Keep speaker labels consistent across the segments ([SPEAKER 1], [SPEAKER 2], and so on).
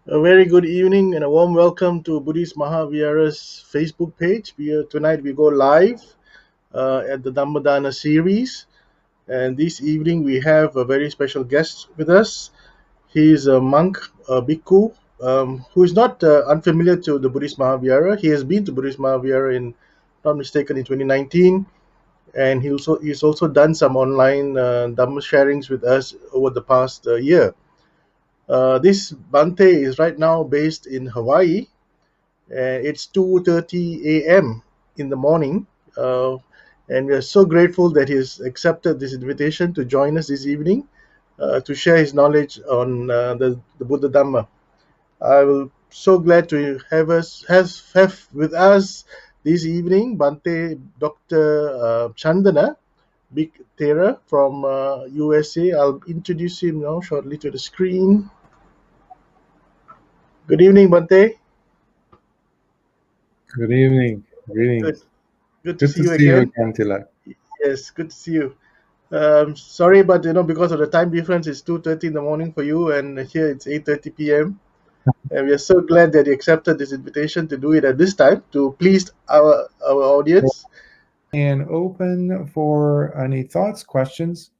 [SPEAKER 1] A very good evening and a warm welcome to Buddhist Mahavihara's Facebook page. Tonight we go live at the Dhammadana series, and this evening we have a very special guest with us. He is a monk, a bhikkhu, who is not unfamiliar to the Buddhist Mahavihara. He has been to Buddhist Mahavihara in, not mistaken, in 2019, and he's also done some online Dhamma sharings with us over the past year. This Bhante is right now based in Hawaii. It's 2:30 a.m. in the morning, uh, and we are so grateful that he has accepted this invitation to join us this evening to share his knowledge on the Buddha Dhamma. I will so glad to have with us this evening Bhante Dr. Chandana, Big Thera from USA. I'll introduce him now shortly to the screen. Good evening, Bhante.
[SPEAKER 2] Good evening.
[SPEAKER 1] Good,
[SPEAKER 2] Greetings.
[SPEAKER 1] good to
[SPEAKER 2] Good
[SPEAKER 1] see
[SPEAKER 2] to
[SPEAKER 1] you
[SPEAKER 2] see you
[SPEAKER 1] again.
[SPEAKER 2] again, Tilak.
[SPEAKER 1] Yes, good to see you. Sorry, but because of the time difference, it's 2:30 in the morning for you, and here it's 8:30 p.m. And we are so glad that you accepted this invitation to do it at this time to please our audience.
[SPEAKER 2] And open for any thoughts, questions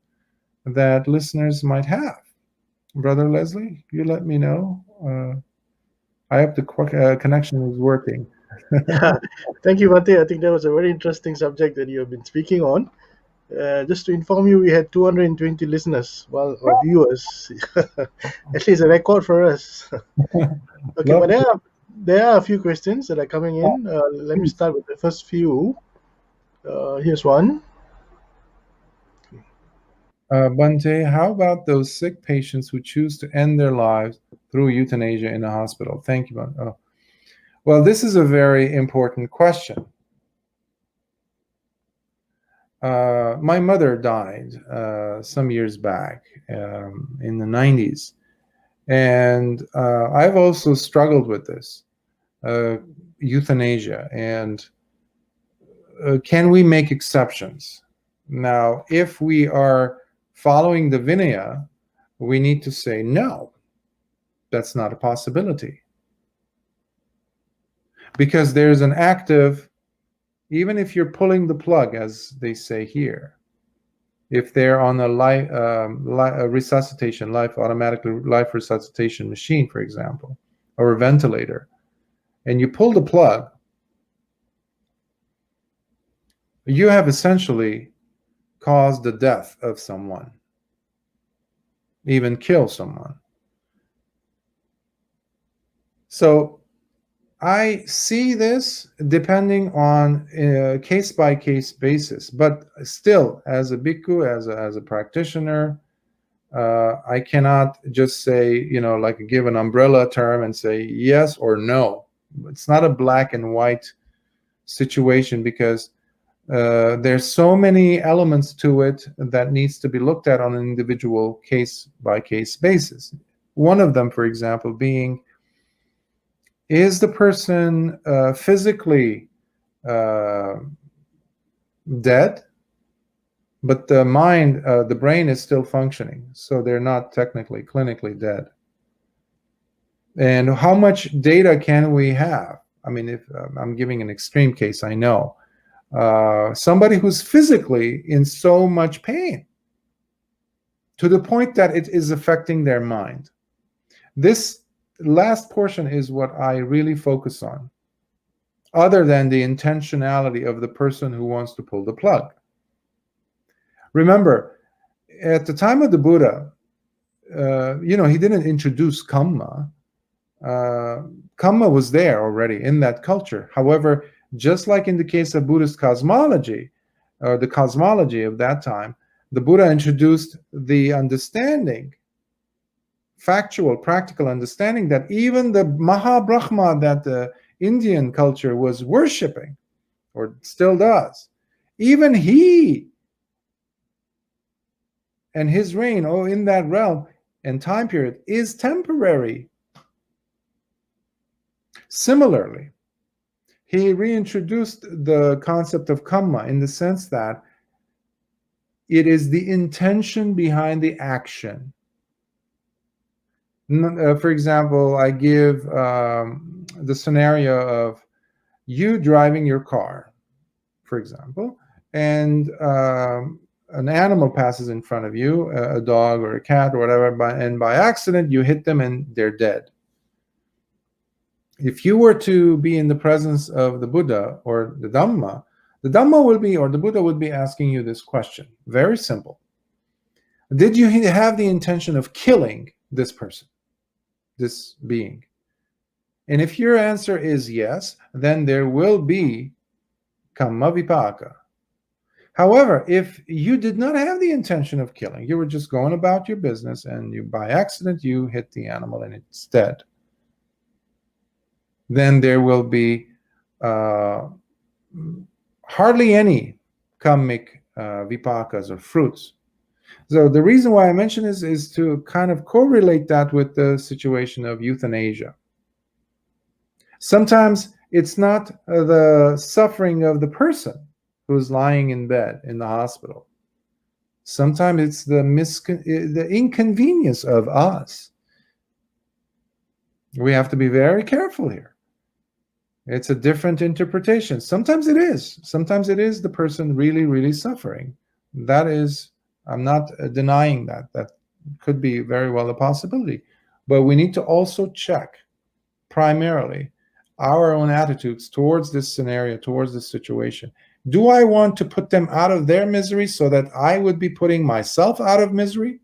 [SPEAKER 2] that listeners might have. Brother Leslie, you let me know. I hope the connection is working.
[SPEAKER 1] Yeah, thank you, Mate. I think that was a very interesting subject that you have been speaking on. Just to inform you, we had 220 listeners, well, or viewers. At least a record for us. Okay,
[SPEAKER 2] Love
[SPEAKER 1] but there are a few questions that are coming in. Let me
[SPEAKER 2] it.
[SPEAKER 1] start with the first few. Here's one.
[SPEAKER 2] Bhante, how about those sick patients who choose to end their lives through euthanasia in a hospital? Thank you, Bhante. Oh. Well, this is a very important question. My mother died some years back in the 90s. And I've also struggled with this euthanasia. And can we make exceptions? Now, if we are following the Vinaya, we need to say no, that's not a possibility. Because there's an active, even if you're pulling the plug, as they say here, if they're on a resuscitation, automatic life resuscitation machine, for example, or a ventilator, and you pull the plug, you have essentially caused the death of someone, even kill someone. So I see this depending on a case-by-case basis, but still, as a bhikkhu, as a practitioner, I cannot just say, like give an umbrella term and say yes or no. It's not a black and white situation, because there's so many elements to it that needs to be looked at on an individual case-by-case basis. One of them, for example, being, is the person physically dead, but the mind, the brain is still functioning, so they're not technically, clinically dead? And how much data can we have? I mean, if I'm giving an extreme case, I know. Somebody who's physically in so much pain to the point that it is affecting their mind. This last portion is what I really focus on, other than the intentionality of the person who wants to pull the plug. Remember, at the time of the Buddha, he didn't introduce kamma. Kamma was there already in that culture. However, just like in the case of Buddhist cosmology, or the cosmology of that time, the Buddha introduced the understanding, factual, practical understanding, that even the Mahabrahma that the Indian culture was worshipping, or still does, even he and his reign, in that realm and time period, is temporary. Similarly, he reintroduced the concept of kamma in the sense that it is the intention behind the action. For example, I give the scenario of you driving your car, for example, and an animal passes in front of you, a dog or a cat or whatever, and by accident you hit them and they're dead. If you were to be in the presence of the Buddha or the Dhamma will be, or the Buddha would be asking you this question. Very simple. Did you have the intention of killing this person, this being? And if your answer is yes, then there will be kamma vipaka. However, if you did not have the intention of killing, you were just going about your business and you, by accident, you hit the animal and it's dead, then there will be hardly any kammic vipakas or fruits. So the reason why I mention this is to kind of correlate that with the situation of euthanasia. Sometimes it's not the suffering of the person who's lying in bed in the hospital. Sometimes it's the inconvenience of us. We have to be very careful here. It's a different interpretation. Sometimes it is. Sometimes it is the person really, really suffering. That is, I'm not denying that. That could be very well a possibility. But we need to also check primarily our own attitudes towards this scenario, towards this situation. Do I want to put them out of their misery so that I would be putting myself out of misery?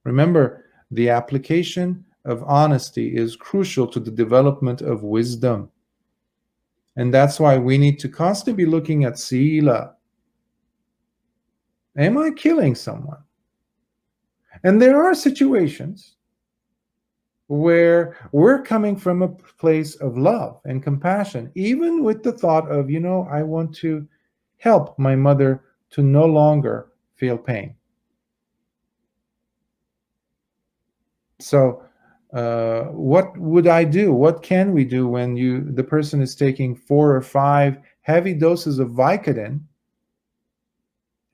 [SPEAKER 2] Remember, the application of honesty is crucial to the development of wisdom. And that's why we need to constantly be looking at sila. Am I killing someone? And there are situations where we're coming from a place of love and compassion, even with the thought of, I want to help my mother to no longer feel pain. So what would I do? What can we do when the person is taking 4 or 5 heavy doses of Vicodin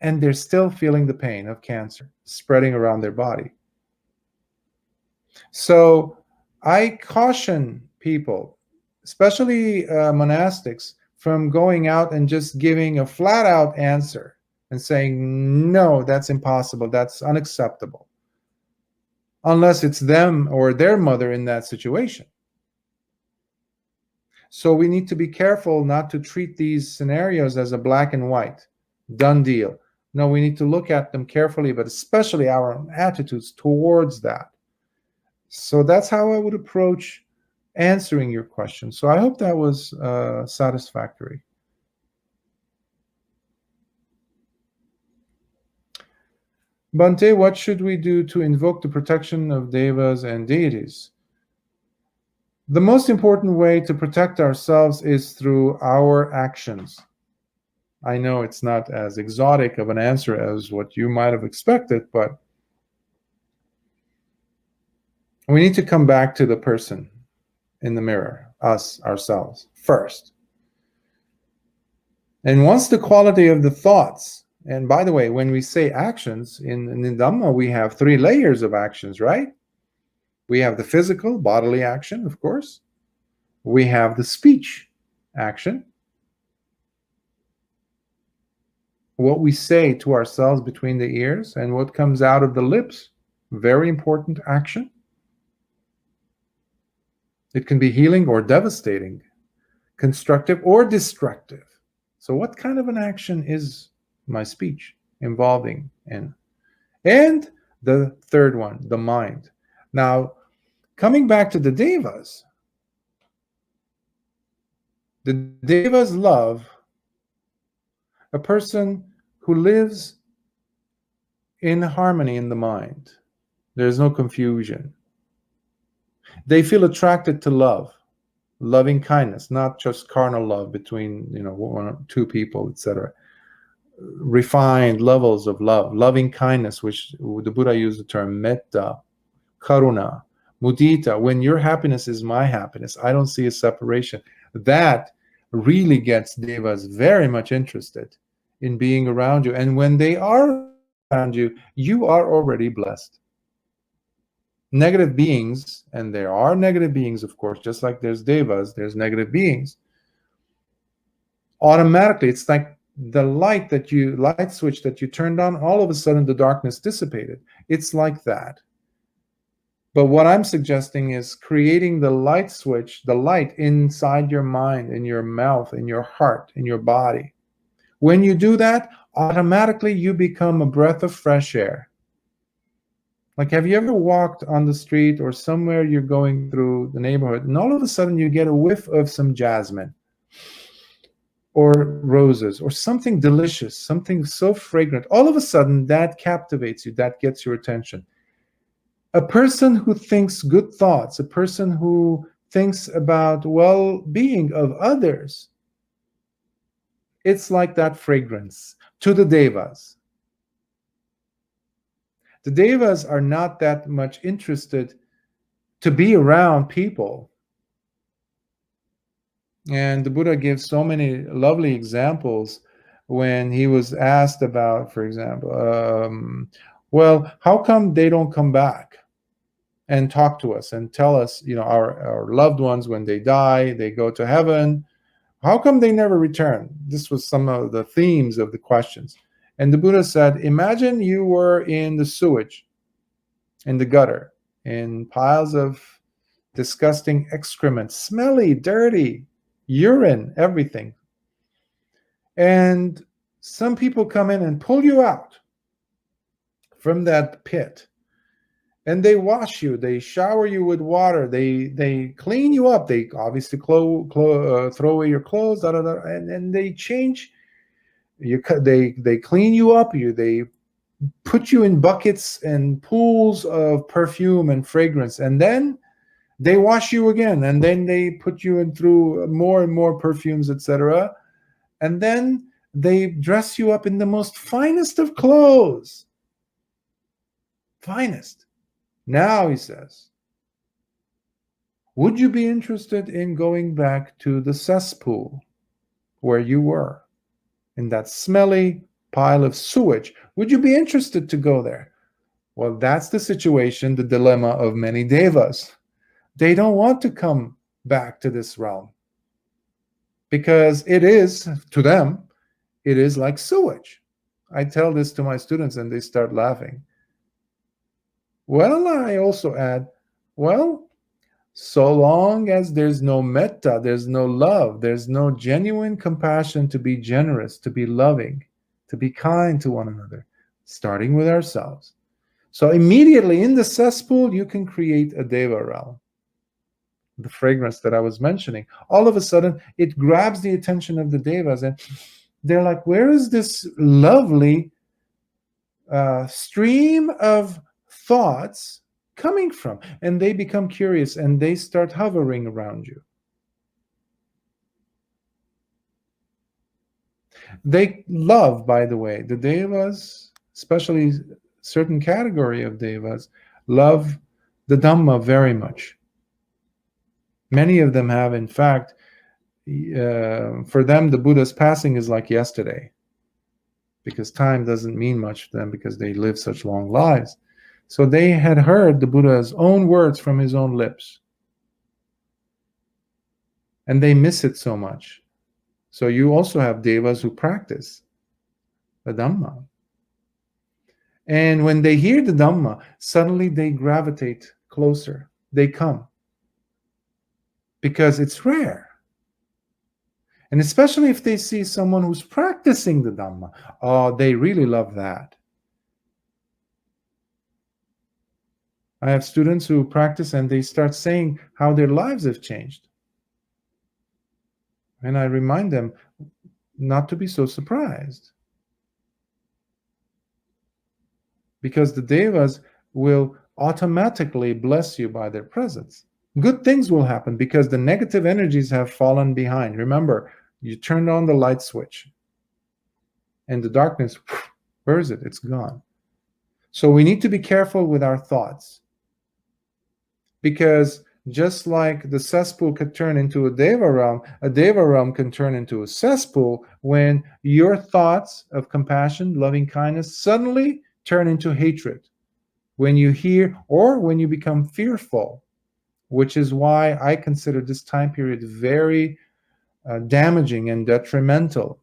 [SPEAKER 2] and they're still feeling the pain of cancer spreading around their body? So I caution people, especially monastics, from going out and just giving a flat out answer and saying, no, that's impossible, that's unacceptable, unless it's them or their mother in that situation. So we need to be careful not to treat these scenarios as a black and white, done deal. No, we need to look at them carefully, but especially our own attitudes towards that. So that's how I would approach answering your question. So I hope that was satisfactory. Bhante, what should we do to invoke the protection of Devas and Deities? The most important way to protect ourselves is through our actions. I know it's not as exotic of an answer as what you might have expected, but we need to come back to the person in the mirror, us, ourselves, first. And once the quality of the thoughts, and by the way, when we say actions, in Dhamma, we have 3 layers of actions, right? We have the physical, bodily action, of course. We have the speech action. What we say to ourselves between the ears and what comes out of the lips, very important action. It can be healing or devastating, constructive or destructive. So what kind of an action is my speech involving in? And the third one, the mind. Now, coming back to the Devas love a person who lives in harmony in the mind. There's no confusion. They feel attracted to love, loving kindness, not just carnal love between 1 or 2 people, etc. Refined levels of love, loving kindness, which the Buddha used the term metta, karuna, mudita. When your happiness is my happiness, I don't see a separation. That really gets Devas very much interested in being around you. And when they are around you, you are already blessed. negative beings, and there are negative beings, of course, just like there's devas, there's negative beings. Automatically, it's like the light switch that you turned on, all of a sudden the darkness dissipated. It's like that. But what I'm suggesting is creating the light switch, the light inside your mind, in your mouth, in your heart, in your body. When you do that, automatically you become a breath of fresh air. Like, have you ever walked on the street or somewhere you're going through the neighborhood, and all of a sudden you get a whiff of some jasmine or roses or something delicious, something so fragrant? All of a sudden that captivates you, that gets your attention. A person who thinks good thoughts, a person who thinks about well-being of others, it's like that fragrance to the devas. The devas are not that much interested to be around people. And the Buddha gives so many lovely examples when he was asked about, for example, well, how come they don't come back and talk to us and tell us, our loved ones, when they die, they go to heaven. How come they never return? This was some of the themes of the questions. And the Buddha said, imagine you were in the sewage, in the gutter, in piles of disgusting excrement, smelly, dirty, urine, everything. And some people come in and pull you out from that pit. And they wash you, they shower you with water, they clean you up, they obviously throw away your clothes, and they change you. They clean you up, they put you in buckets and pools of perfume and fragrance, and then they wash you again, and then they put you in through more and more perfumes, etc. And then they dress you up in the most finest of clothes. Finest. Now, he says, would you be interested in going back to the cesspool where you were, in that smelly pile of sewage? Would you be interested to go there? Well, that's the situation, the dilemma of many devas. They don't want to come back to this realm because it is, to them, it is like sewage. I tell this to my students and they start laughing. Well, I also add, well, so long as there's no metta, there's no love, there's no genuine compassion to be generous, to be loving, to be kind to one another, starting with ourselves. So immediately in the cesspool, you can create a deva realm. The fragrance that I was mentioning, all of a sudden, it grabs the attention of the devas, and they're like, where is this lovely stream of thoughts coming from? And they become curious and they start hovering around you. They love, by the way, the devas, especially certain category of devas, love the Dhamma very much. Many of them have, in fact, for them, the Buddha's passing is like yesterday, because time doesn't mean much to them because they live such long lives. So they had heard the Buddha's own words from his own lips. And they miss it so much. So you also have devas who practice the Dhamma. And when they hear the Dhamma, suddenly they gravitate closer. They come. Because it's rare. And especially if they see someone who's practicing the Dhamma, oh, they really love that. I have students who practice and they start saying how their lives have changed. And I remind them not to be so surprised. Because the devas will automatically bless you by their presence. Good things will happen because the negative energies have fallen behind. Remember, you turned on the light switch. And the darkness, where is it? It's gone. So we need to be careful with our thoughts. Because just like the cesspool could turn into a deva realm can turn into a cesspool when your thoughts of compassion, loving kindness suddenly turn into hatred, when you hear, or when you become fearful, which is why I consider this time period very damaging and detrimental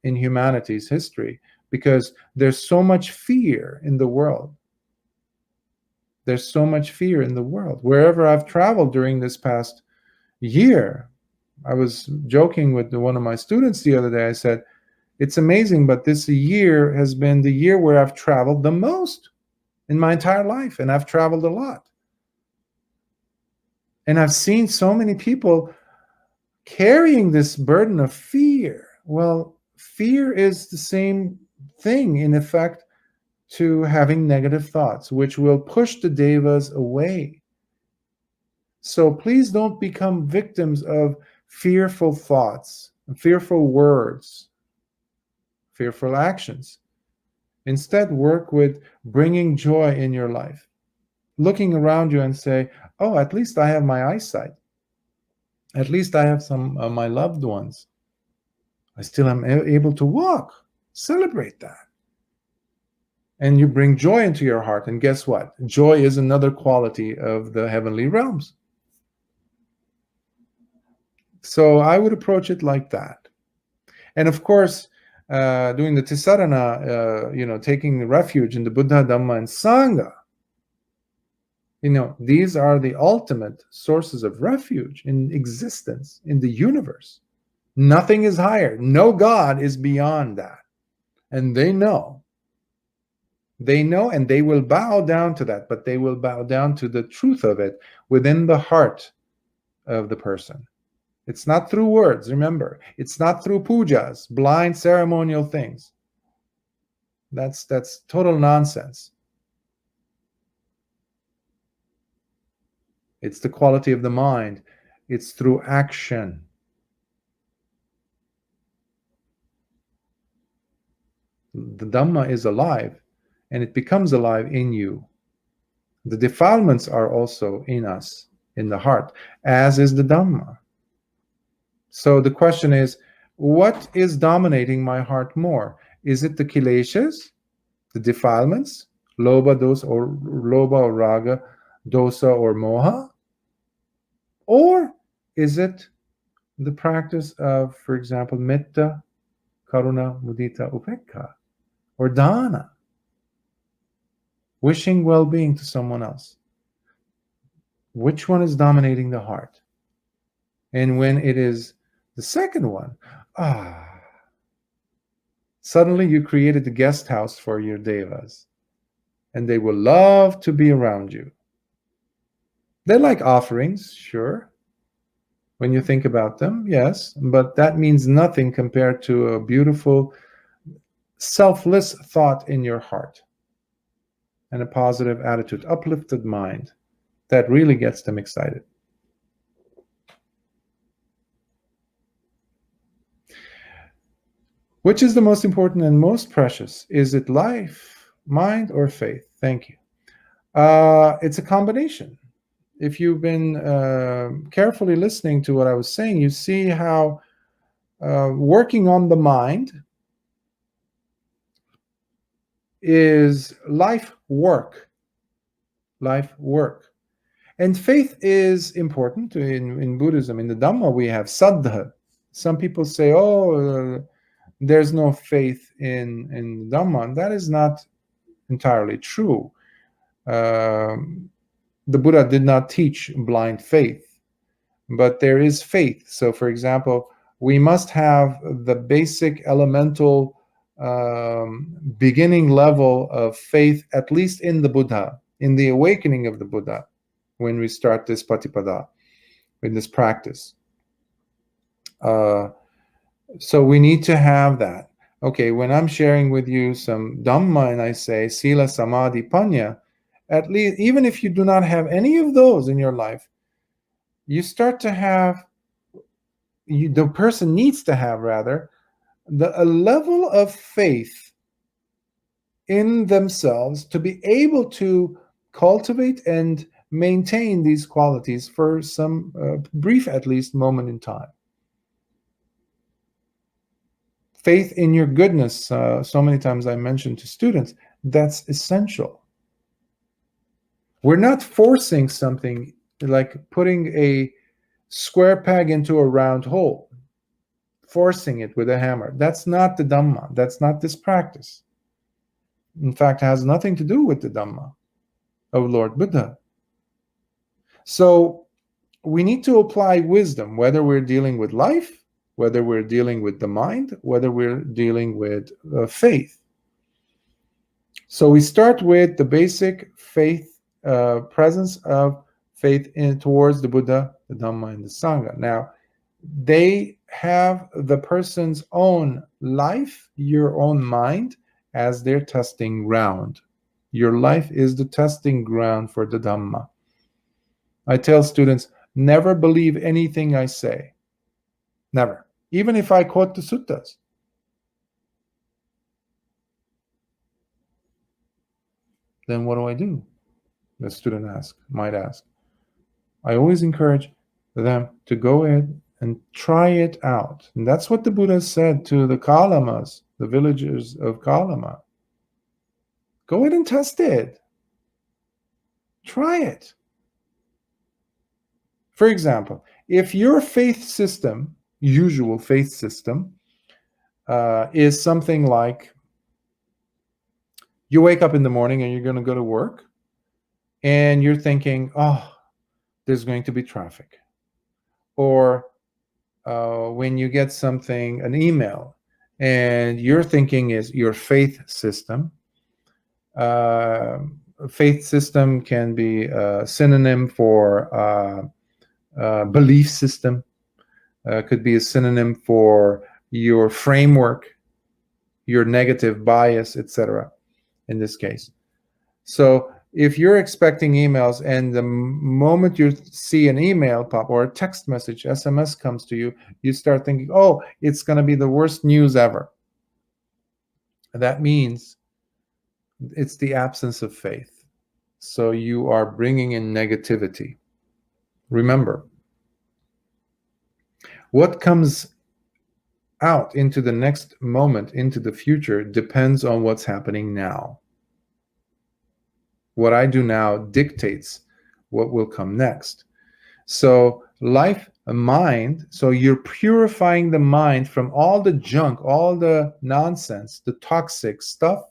[SPEAKER 2] in humanity's history, because there's so much fear in the world. There's so much fear in the world. Wherever I've traveled during this past year, I was joking with one of my students the other day. I said, it's amazing, but this year has been the year where I've traveled the most in my entire life, and I've traveled a lot. And I've seen so many people carrying this burden of fear. Well, fear is the same thing, in effect, to having negative thoughts, which will push the devas away. So please don't become victims of fearful thoughts, fearful words, fearful actions. Instead, work with bringing joy in your life. Looking around you and say, oh, at least I have my eyesight. At least I have some of my loved ones. I still am able to walk. Celebrate that. And you bring joy into your heart. And guess what? Joy is another quality of the heavenly realms. So I would approach it like that. And of course, doing the Tisarana, taking refuge in the Buddha, Dhamma, and Sangha. These are the ultimate sources of refuge in existence, in the universe. Nothing is higher. No God is beyond that. And they know. They know, and they will bow down to that, but they will bow down to the truth of it within the heart of the person. It's not through words, remember. It's not through pujas, blind ceremonial things. That's total nonsense. It's the quality of the mind. It's through action. The Dhamma is alive, and it becomes alive in you. The defilements are also in us, in the heart, as is the Dhamma. So the question is, what is dominating my heart more? Is it the kileshas, the defilements, lobha, dosa, or raga, dosa, or moha? Or is it the practice of, for example, metta, karuna, mudita, upekkha, or dana, wishing well-being to someone else? Which one is dominating the heart? And when it is the second one, suddenly you created the guest house for your devas, and they will love to be around you. They like offerings, sure. When you think about them, yes, but that means nothing compared to a beautiful, selfless thought in your heart and a positive attitude, uplifted mind that really gets them excited. Which is the most important and most precious? Is it life, mind, or faith? Thank you. It's a combination. If you've been carefully listening to what I was saying, you see how working on the mind is life work. Life work. And faith is important. In Buddhism, in the Dhamma, we have saddha. Some people say, there's no faith in Dhamma. That is not entirely true. The Buddha did not teach blind faith, but there is faith. So, for example, we must have the basic elemental beginning level of faith, at least in the Buddha, in the awakening of the Buddha, when we start this patipada, in this practice. So we need to have that. Okay, when I'm sharing with you some Dhamma and I say Sila, Samadhi, Panya, at least, even if you do not have any of those in your life, you start to have, the person needs to have, rather, a level of faith in themselves to be able to cultivate and maintain these qualities for some brief, at least, moment in time. Faith in your goodness, so many times I mentioned to students, that's essential. We're not forcing something, like putting a square peg into a round hole, forcing it with a hammer. That's not the Dhamma. That's not this practice. In fact, it has nothing to do with the Dhamma of Lord Buddha. So we need to apply wisdom, whether we're dealing with life, whether we're dealing with the mind, whether we're dealing with faith. So we start with the basic faith, presence of faith towards the Buddha, the Dhamma, and the Sangha. Now, they have the person's own life, your own mind, as their testing ground. Your life is the testing ground for the Dhamma. I tell students, never believe anything I say. Never. Even if I quote the suttas. Then what do? The student might ask. I always encourage them to go ahead and try it out. And that's what the Buddha said to the Kalamas, the villagers of Kalama. Go ahead and test it. Try it. For example, if your faith system, usual faith system, is something like you wake up in the morning and you're going to go to work and you're thinking, oh, there's going to be traffic. Or when you get something, an email, and your thinking is your faith system. Faith system can be a synonym for belief system. Could be a synonym for your framework, your negative bias, etc. in this case. So if you're expecting emails and the moment you see an email pop or a text message, SMS comes to you, you start thinking, oh, it's going to be the worst news ever. That means it's the absence of faith. So you are bringing in negativity. Remember, what comes out into the next moment, into the future, depends on what's happening now. What I do now dictates what will come next. So life, a mind, so you're purifying the mind from all the junk, all the nonsense, the toxic stuff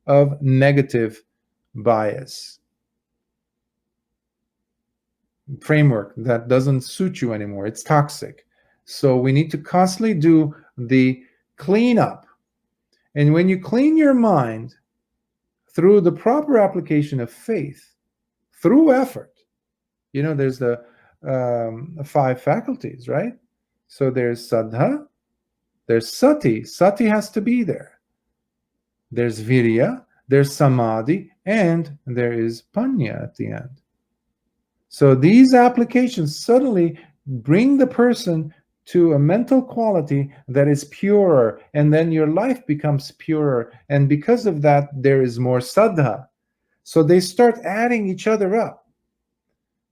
[SPEAKER 2] of negative bias. Framework that doesn't suit you anymore. It's toxic. So we need to constantly do the cleanup. And when you clean your mind through the proper application of faith, through effort, there's the 5 faculties, right? So there's saddha, there's sati. Sati has to be there. There's virya, there's samadhi, and there is panya at the end. So these applications suddenly bring the person to a mental quality that is purer, and then your life becomes purer. And because of that, there is more saddha. So they start adding each other up.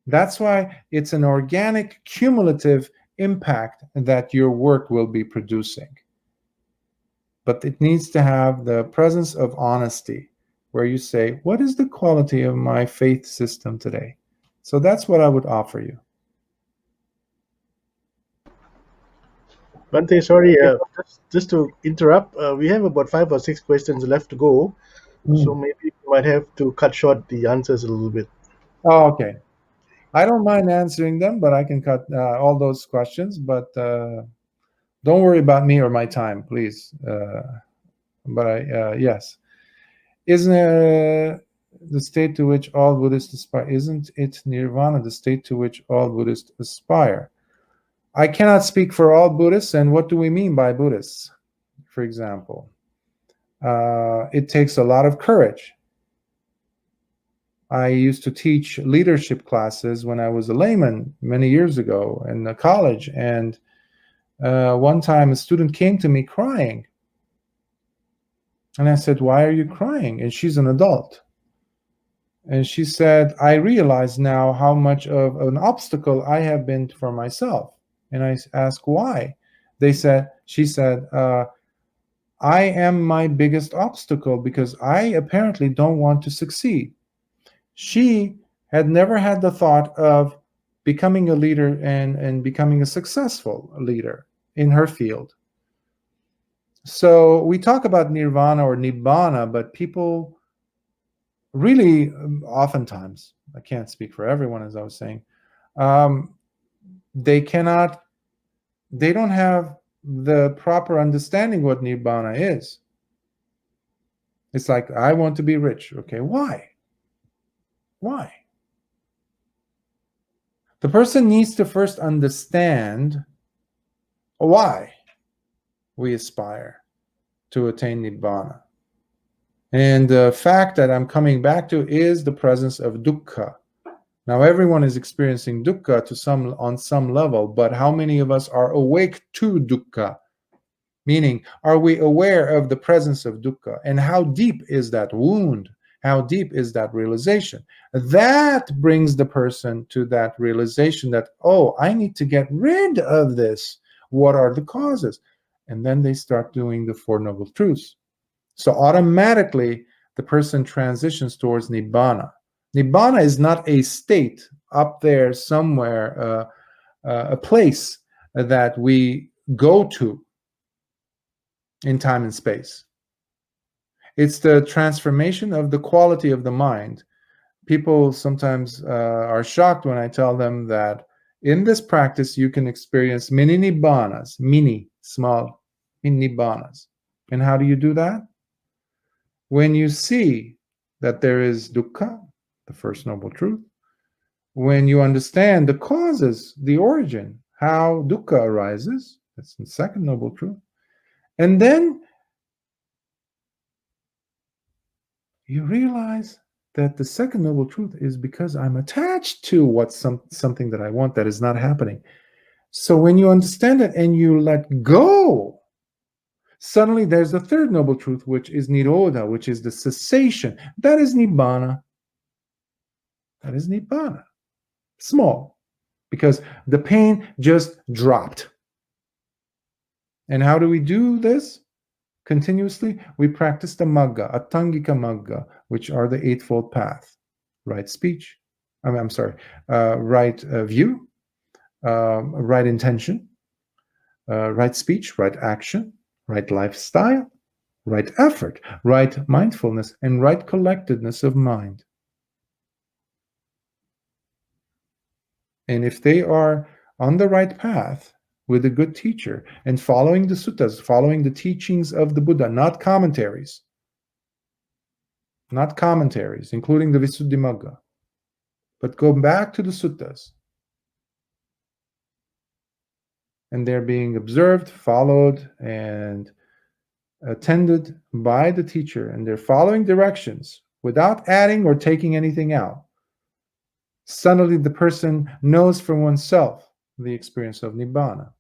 [SPEAKER 2] That's why it's an organic, cumulative impact that your work will be producing. But it needs to have the presence of honesty, where you say, what is the quality of my faith system today? So that's what I would offer you.
[SPEAKER 1] Bhante, sorry, just to interrupt, we have about 5 or 6 questions left to go, so maybe we might have to cut short the answers a little bit.
[SPEAKER 2] Oh, okay. I don't mind answering them, but I can cut all those questions. But don't worry about me or my time, please. But yes, isn't the state to which all Buddhists aspire? Isn't it nirvana, the state to which all Buddhists aspire? I cannot speak for all Buddhists, and what do we mean by Buddhists? For example, it takes a lot of courage. I used to teach leadership classes when I was a layman many years ago in college, and one time a student came to me crying. And I said, why are you crying? And she's an adult. And she said, I realize now how much of an obstacle I have been for myself. And I asked why. She said, I am my biggest obstacle because I apparently don't want to succeed. She had never had the thought of becoming a leader and becoming a successful leader in her field. So we talk about nirvana or nibbana, but people really, oftentimes, I can't speak for everyone, as I was saying, they don't have the proper understanding what nibbana is. It's like, I want to be rich. Okay, why? Why? The person needs to first understand why we aspire to attain nibbana. And the fact that I'm coming back to is the presence of dukkha. Now, everyone is experiencing dukkha on some level, but how many of us are awake to dukkha? Meaning, are we aware of the presence of dukkha? And how deep is that wound? How deep is that realization? That brings the person to that realization that, oh, I need to get rid of this. What are the causes? And then they start doing the Four Noble Truths. So automatically, the person transitions towards Nibbana. Nibbana is not a state up there somewhere, a place that we go to in time and space. It's the transformation of the quality of the mind. People sometimes are shocked when I tell them that in this practice you can experience mini nibbanas, small nibbanas. And how do you do that? When you see that there is dukkha, the first noble truth, when you understand the causes, the origin, how dukkha arises, that's the second noble truth, and then you realize that the second noble truth is because I'm attached to something that I want that is not happening. So when you understand it and you let go, suddenly there's the third noble truth, which is nirodha, which is the cessation. That is nibbana. That is nibbana. Small, because the pain just dropped. And how do we do this? Continuously, we practice the magga, attangika magga, which are the eightfold path. Right speech, right view, right intention, right speech, right action, right lifestyle, right effort, right mindfulness, and right collectedness of mind. And if they are on the right path with a good teacher and following the suttas, following the teachings of the Buddha, not commentaries, including the Visuddhimagga, but go back to the suttas, and they're being observed, followed, and attended by the teacher, and they're following directions without adding or taking anything out. Suddenly the person knows for oneself the experience of Nibbana.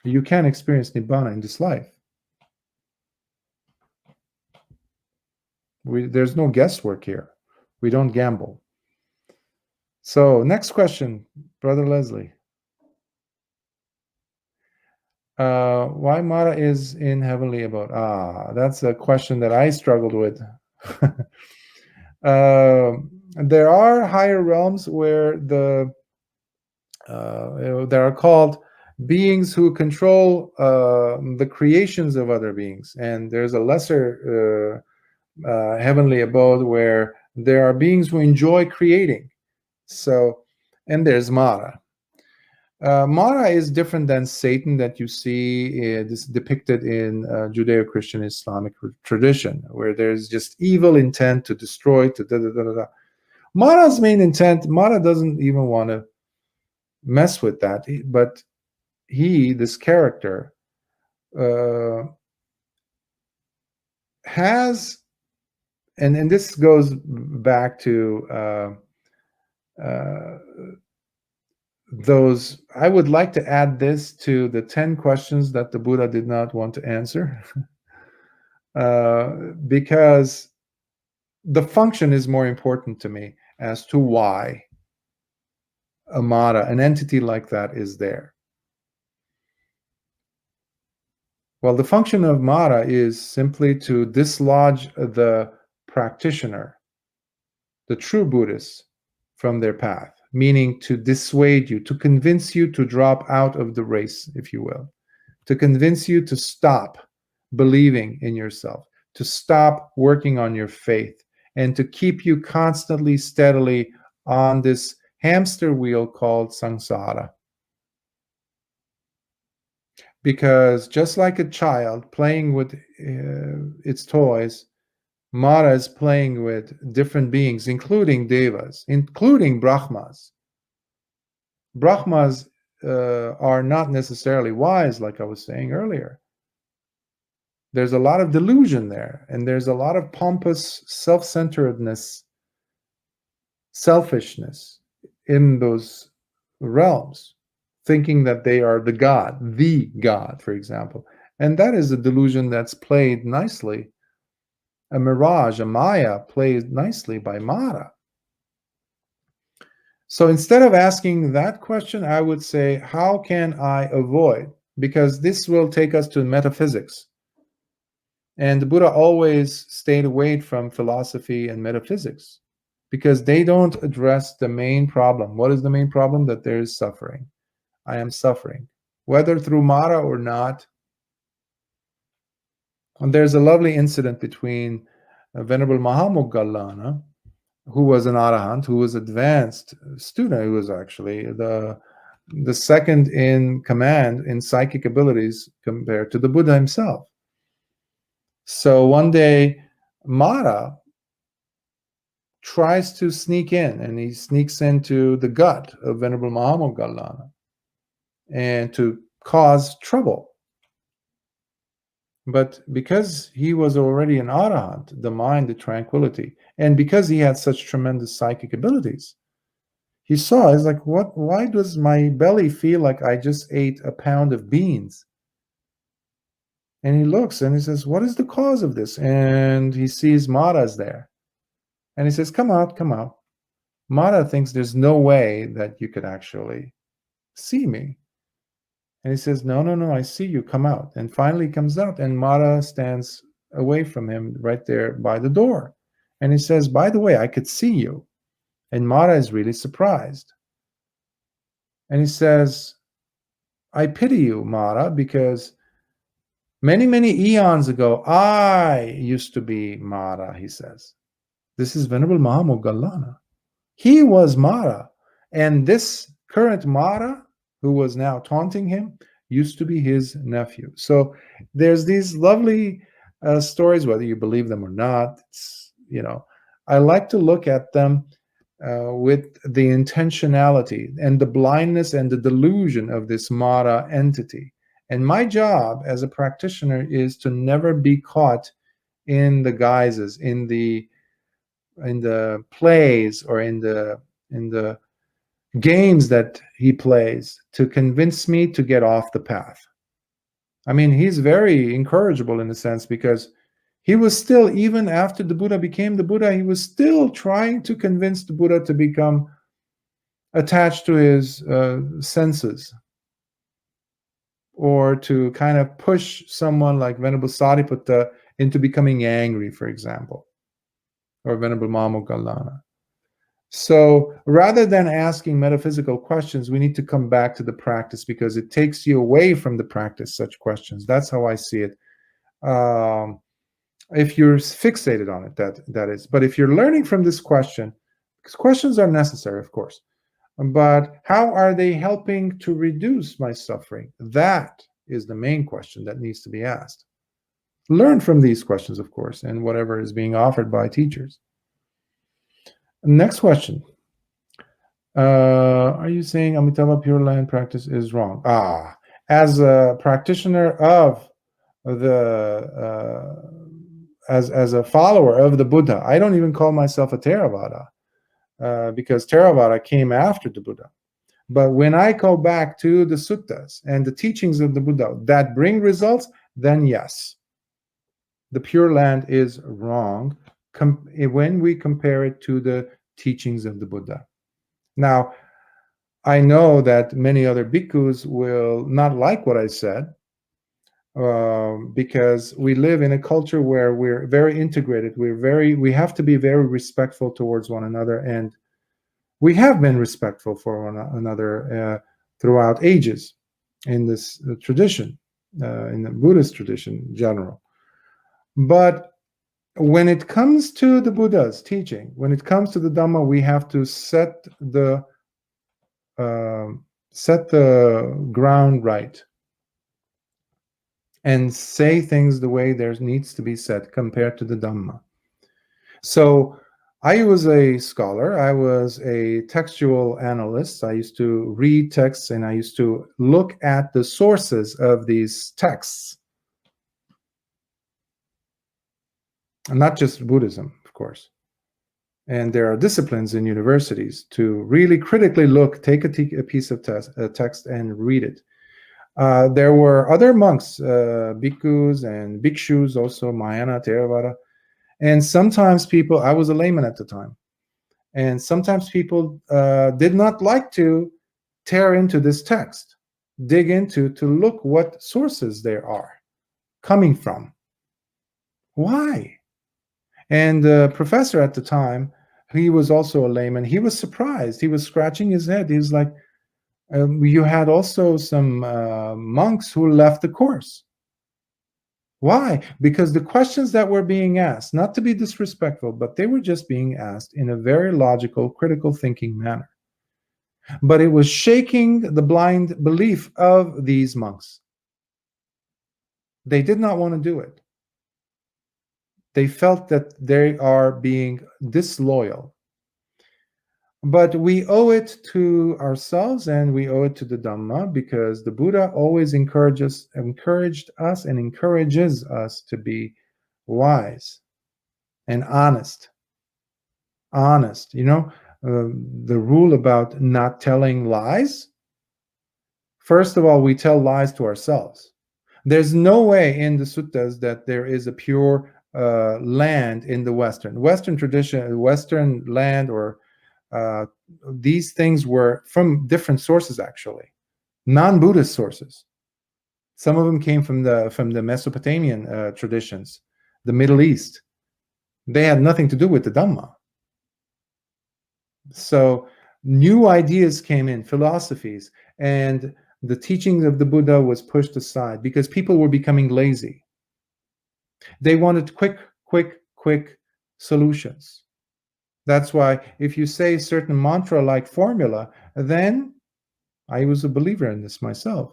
[SPEAKER 2] You can experience Nibbana in this life. There's no guesswork here. We don't gamble. So next question, Brother Leslie. Why Mara is in heavenly abode? That's a question that I struggled with. There are higher realms where there are called beings who control the creations of other beings, and there's a lesser heavenly abode where there are beings who enjoy creating. So, and there's Mara. Mara is different than Satan that you see this depicted in Judeo-Christian Islamic tradition, where there's just evil intent to destroy, to da-da-da-da-da. Mara's main intent, Mara doesn't even want to mess with that, but this character, has, and this goes back to those, I would like to add this to the 10 questions that the Buddha did not want to answer, because the function is more important to me as to why a Mara, an entity like that, is there. Well, the function of Mara is simply to dislodge the practitioner, the true Buddhist, from their path, meaning to dissuade you, to convince you to drop out of the race, if you will, to convince you to stop believing in yourself, to stop working on your faith, and to keep you constantly, steadily on this hamster wheel called samsara. Because just like a child playing with its toys, Mara is playing with different beings, including devas, including brahmas. Brahmas are not necessarily wise, like I was saying earlier. There's a lot of delusion there, and there's a lot of pompous self-centeredness, selfishness in those realms, thinking that they are the God, for example. And that is a delusion that's played nicely, a mirage, a maya played nicely by Mara. So instead of asking that question, I would say, how can I avoid? Because this will take us to metaphysics. And the Buddha always stayed away from philosophy and metaphysics because they don't address the main problem. What is the main problem? That there is suffering. I am suffering, whether through Mara or not. And there's a lovely incident between Venerable Mahamoggallana, who was an arahant, who was advanced student, who was actually the second in command in psychic abilities compared to the Buddha himself. So one day, Mara tries to sneak in, and he sneaks into the gut of Venerable Mahamoggallana and to cause trouble. But because he was already an arahant, the mind, the tranquility, and because he had such tremendous psychic abilities, he saw, he's like, why does my belly feel like I just ate a pound of beans? And he looks and he says, what is the cause of this? And he sees Mara's there. And he says, come out, come out. Mara thinks there's no way that you could actually see me. And he says, no, no, no, I see you, come out. And finally he comes out, and Mara stands away from him right there by the door. And he says, by the way, I could see you. And Mara is really surprised. And he says, I pity you, Mara, because many, many eons ago, I used to be Mara, he says. This is Venerable Mahamoggallana. He was Mara. And this current Mara, who was now taunting him, used to be his nephew. So there's these lovely stories, whether you believe them or not. I like to look at them with the intentionality and the blindness and the delusion of this Mara entity. And my job as a practitioner is to never be caught in the guises, in the plays, or in the games that he plays to convince me to get off the path. I mean, he's very incorrigible in a sense, because he was still, even after the Buddha became the Buddha, he was still trying to convince the Buddha to become attached to his senses, or to kind of push someone like Venerable Sariputta into becoming angry, for example, or Venerable Mahamoggallana. So rather than asking metaphysical questions, we need to come back to the practice, because it takes you away from the practice, such questions. That's how I see it. If you're fixated on it, that is. But if you're learning from this question, because questions are necessary, of course, but how are they helping to reduce my suffering? That is the main question that needs to be asked. Learn from these questions, of course, and whatever is being offered by teachers. Next question. Are you saying Amitabha Pure Land practice is wrong? As a practitioner of the as a follower of the Buddha, I don't even call myself a Theravada, because Theravada came after the Buddha. But when I go back to the suttas and the teachings of the Buddha that bring results, then yes, the Pure Land is wrong when we compare it to the teachings of the Buddha. Now, I know that many other bhikkhus will not like what I said, because we live in a culture where we're very integrated. We have to be very respectful towards one another, and We have been respectful for one another throughout ages in this tradition, in the Buddhist tradition in general. But when it comes to the Buddha's teaching, when it comes to the Dhamma, we have to set the ground right and say things the way there needs to be said compared to the Dhamma. So I was a scholar, I was a textual analyst. I used to read texts and I used to look at the sources of these texts. And not just Buddhism, of course. And there are disciplines in universities to really critically look, take a piece of text and read it. There were other monks, bhikkhus and bhikshus, also Mahayana, Theravada. And sometimes people, I was a layman at the time, and sometimes people did not like to tear into this text, dig into to look what sources there are coming from. Why? And the professor at the time, he was also a layman, he was surprised. He was scratching his head. He was like, you had also some monks who left the course. Why? Because the questions that were being asked, not to be disrespectful, but they were just being asked in a very logical, critical thinking manner. But it was shaking the blind belief of these monks. They did not want to do it. They felt that they are being disloyal. But we owe it to ourselves and we owe it to the Dhamma, because the Buddha always encouraged us and encourages us to be wise and honest. Honest, the rule about not telling lies. First of all, we tell lies to ourselves. There's no way in the suttas that there is a pure land in the Western tradition, Western land, or these things were from different sources, actually, non-Buddhist sources. Some of them came from the Mesopotamian traditions, the Middle East. They had nothing to do with the Dhamma. So new ideas came in, philosophies, and the teachings of the Buddha was pushed aside because people were becoming lazy. They wanted quick solutions. That's why if you say a certain mantra-like formula, then, I was a believer in this myself,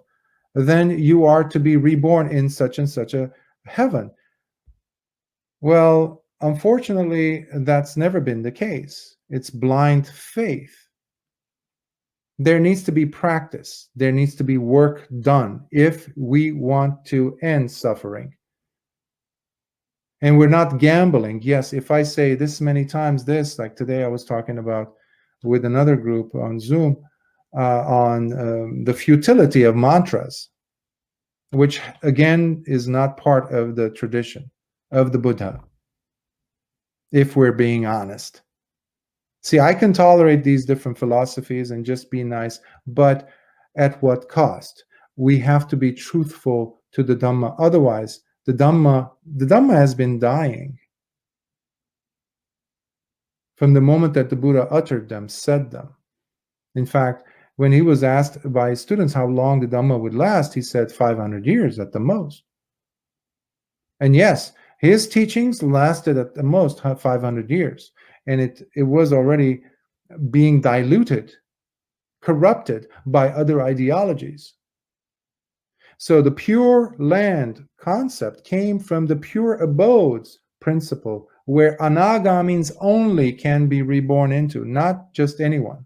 [SPEAKER 2] then you are to be reborn in such and such a heaven. Well, unfortunately, that's never been the case. It's blind faith. There needs to be practice. There needs to be work done if we want to end suffering. And we're not gambling. Yes, if I say this many times this, like today I was talking about with another group on Zoom on the futility of mantras, which again is not part of the tradition of the Buddha, if we're being honest. See, I can tolerate these different philosophies and just be nice, but at what cost? We have to be truthful to the Dhamma. Otherwise, the Dhamma has been dying from the moment that the Buddha uttered them, said them. In fact, when he was asked by his students how long the Dhamma would last, he said 500 years at the most. And yes, his teachings lasted at the most 500 years. And it was already being diluted, corrupted by other ideologies. So the Pure Land concept came from the Pure Abodes principle, where anagamins only can be reborn into, not just anyone.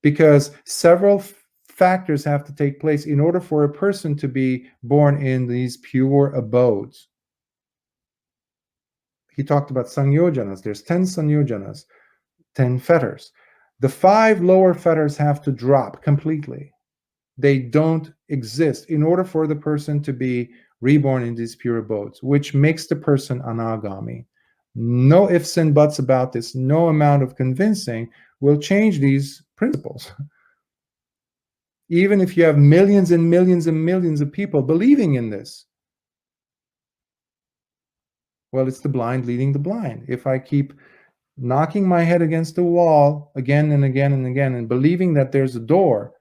[SPEAKER 2] Because several factors have to take place in order for a person to be born in these pure abodes. He talked about sanyojanas. There's 10 sanyojanas, 10 fetters. The 5 lower fetters have to drop completely. They don't exist in order for the person to be reborn in these pure abodes, which makes the person anagami. No ifs and buts about this. No amount of convincing will change these principles. Even if you have millions and millions and millions of people believing in this. Well, it's the blind leading the blind. If I keep knocking my head against the wall again and again and again and believing that there's a door,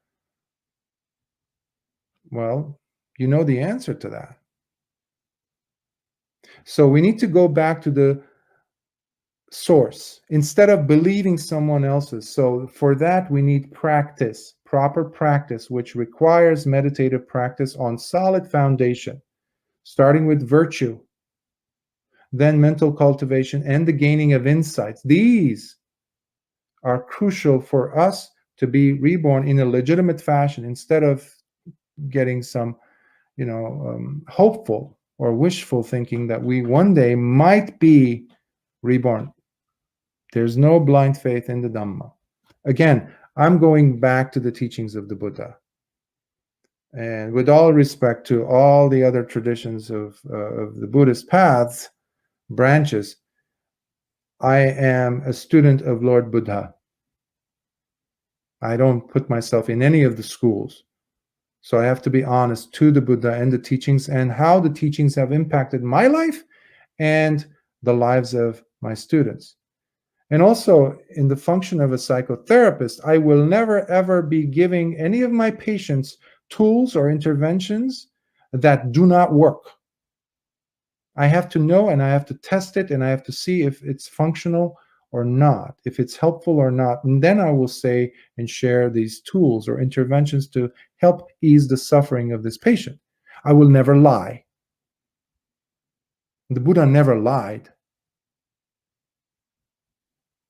[SPEAKER 2] well, you know the answer to that. So we need to go back to the source instead of believing someone else's. So for that, we need practice, proper practice, which requires meditative practice on solid foundation, starting with virtue, then mental cultivation and the gaining of insights. These are crucial for us to be reborn in a legitimate fashion instead of getting some, hopeful or wishful thinking that we one day might be reborn. There's no blind faith in the Dhamma. Again, I'm going back to the teachings of the Buddha. And with all respect to all the other traditions of the Buddhist paths, branches, I am a student of Lord Buddha. I don't put myself in any of the schools. So I have to be honest to the Buddha and the teachings and how the teachings have impacted my life and the lives of my students. And also, in the function of a psychotherapist, I will never, ever be giving any of my patients tools or interventions that do not work. I have to know and I have to test it and I have to see if it's functional or not, if it's helpful or not. And then I will say and share these tools or interventions to help ease the suffering of this patient. I will never lie. The Buddha never lied.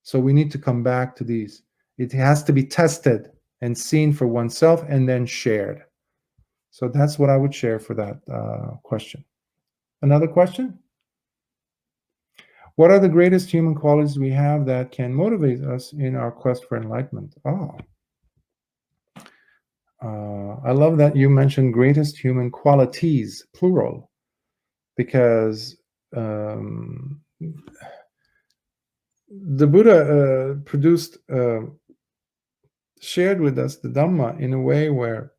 [SPEAKER 2] So we need to come back to these. It has to be tested and seen for oneself and then shared. So that's what I would share for that question. Another question? What are the greatest human qualities we have that can motivate us in our quest for enlightenment? I love that you mentioned greatest human qualities, plural, because the Buddha shared with us the Dhamma in a way where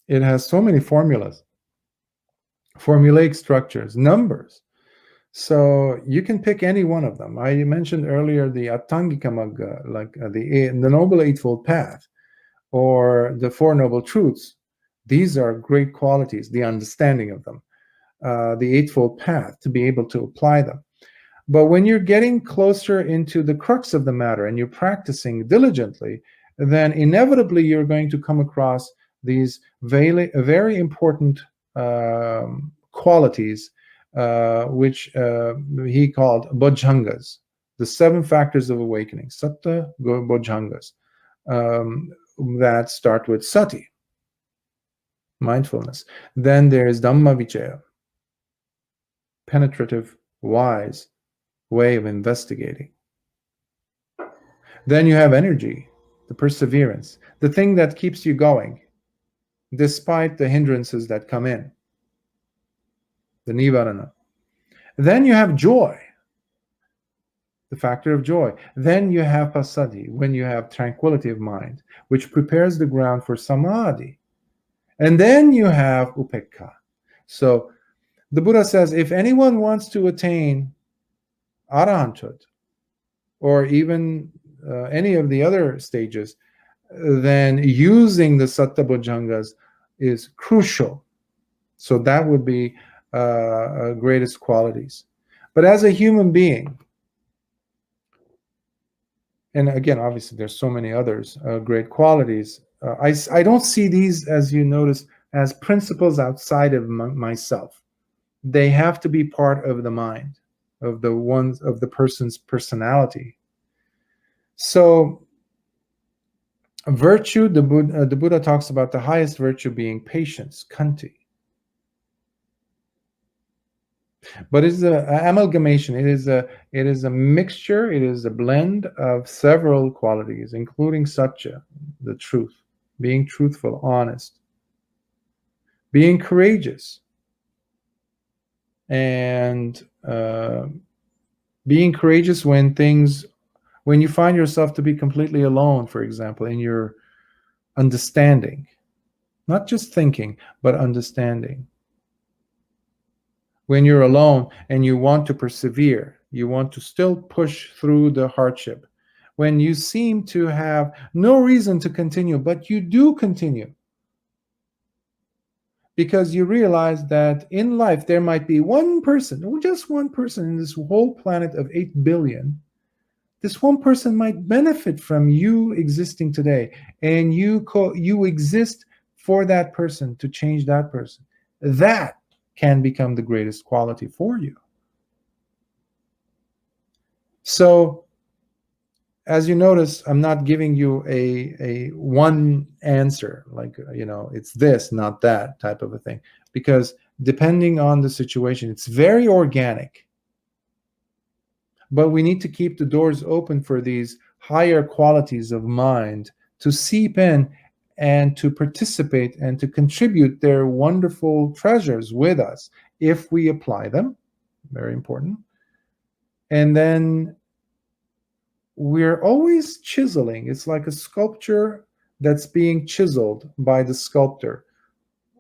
[SPEAKER 2] it has so many formulas, formulaic structures, numbers. So you can pick any one of them. I mentioned earlier the Attangika Magga, like the Noble Eightfold Path, or the Four Noble Truths. These are great qualities, the understanding of them, the Eightfold Path, to be able to apply them. But when you're getting closer into the crux of the matter and you're practicing diligently, then inevitably you're going to come across these very important qualities, which he called bojjhangas, the 7 factors of awakening, satta bojjhangas, that start with sati, mindfulness. Then there's dhamma vicaya, penetrative, wise way of investigating. Then you have energy, the perseverance, the thing that keeps you going despite the hindrances that come in, the nibbana. Then you have joy, the factor of joy. Then you have passaddhi, when you have tranquility of mind, which prepares the ground for samadhi. And then you have upekkha. So the Buddha says, if anyone wants to attain arahanthood, or even any of the other stages, then using the satta bojjhangas is crucial. So that would be greatest qualities. But as a human being, and again, obviously there's so many others, great qualities, I don't see these, as you notice, as principles outside of myself. They have to be part of the mind, of the person's personality. So virtue, the Buddha talks about the highest virtue being patience, khanti. But it's an amalgamation. It is a mixture. It is a blend of several qualities, including satya, the truth, being truthful, honest, being courageous, and being courageous when you find yourself to be completely alone, for example, in your understanding, not just thinking, but understanding. When you're alone and you want to persevere, You want to still push through the hardship. When you seem to have no reason to continue, but you do continue, because you realize that in life there might be one person, or just one person in this whole planet of 8 billion. This one person might benefit from you existing today, and you exist for that person to change that person. That can become the greatest quality for you. So, as you notice, I'm not giving you a one answer, like, it's this, not that type of a thing, because depending on the situation, it's very organic. But we need to keep the doors open for these higher qualities of mind to seep in and to participate and to contribute their wonderful treasures with us if we apply them. Very important. And then we're always chiseling. It's like a sculpture that's being chiseled by the sculptor,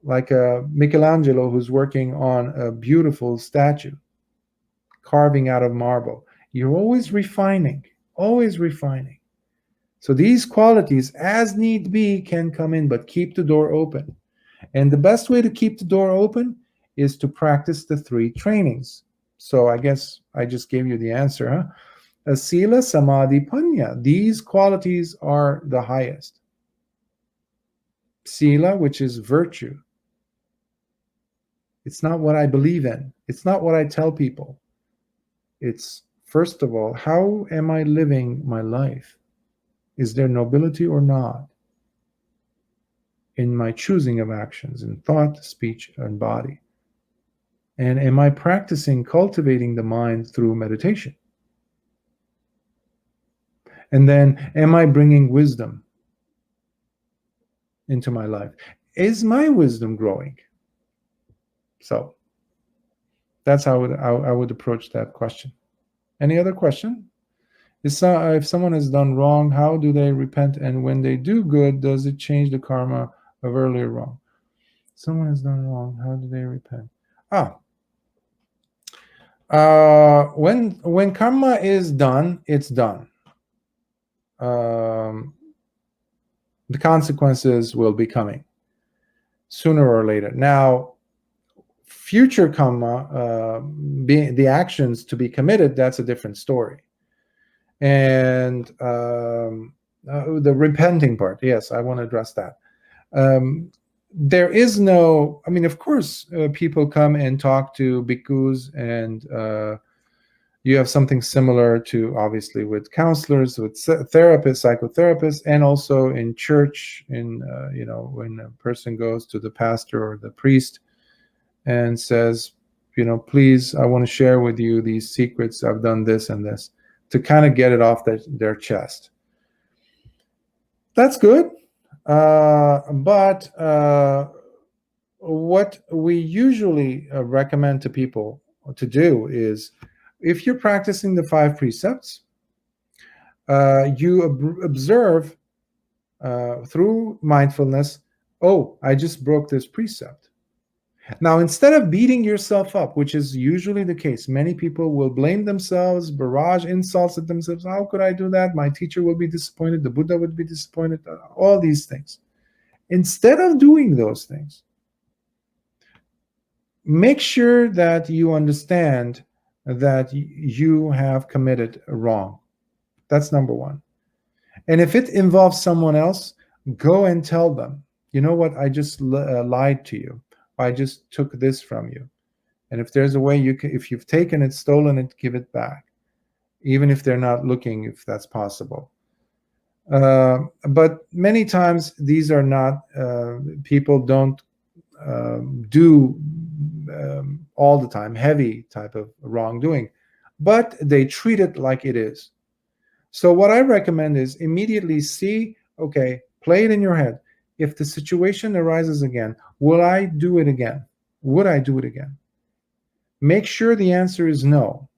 [SPEAKER 2] like a Michelangelo who's working on a beautiful statue, carving out of marble. You're always refining, always refining. So these qualities, as need be, can come in, but keep the door open. And the best way to keep the door open is to practice the 3 trainings. So I guess I just gave you the answer, huh? Sila, Samadhi, Panya. These qualities are the highest. Sila, which is virtue. It's not what I believe in. It's not what I tell people. It's, first of all, how am I living my life? Is there nobility or not in my choosing of actions, in thought, speech, and body? And am I practicing cultivating the mind through meditation? And then, am I bringing wisdom into my life? Is my wisdom growing? So that's how I would approach that question. Any other question? If someone has done wrong, how do they repent? And when they do good, does it change the karma of earlier wrong? Someone has done wrong, how do they repent? When karma is done, it's done. The consequences will be coming sooner or later. Now, future karma, the actions to be committed, that's a different story. And the repenting part, yes, I want to address that. There is no, of course, people come and talk to bhikkhus, and you have something similar to, obviously, with counselors, with therapists, psychotherapists, and also in church, when a person goes to the pastor or the priest and says, please, I want to share with you these secrets, I've done this and this, to kind of get it off their chest. That's good. But what we usually recommend to people to do is, if you're practicing the 5 precepts, you observe through mindfulness, oh, I just broke this precept. Now, instead of beating yourself up, which is usually the case, many people will blame themselves, barrage insults at themselves. How could I do that? My teacher will be disappointed. The Buddha would be disappointed. All these things. Instead of doing those things, make sure that you understand that you have committed wrong. That's number 1. And if it involves someone else, go and tell them, you know what, I just lied to you. I just took this from you. And if there's a way if you've taken it, stolen it, give it back. Even if they're not looking, if that's possible. But many times these are not, people don't do all the time heavy type of wrongdoing, but they treat it like it is. So what I recommend is immediately see, okay, play it in your head. If the situation arises again, will I do it again? Would I do it again? Make sure the answer is no.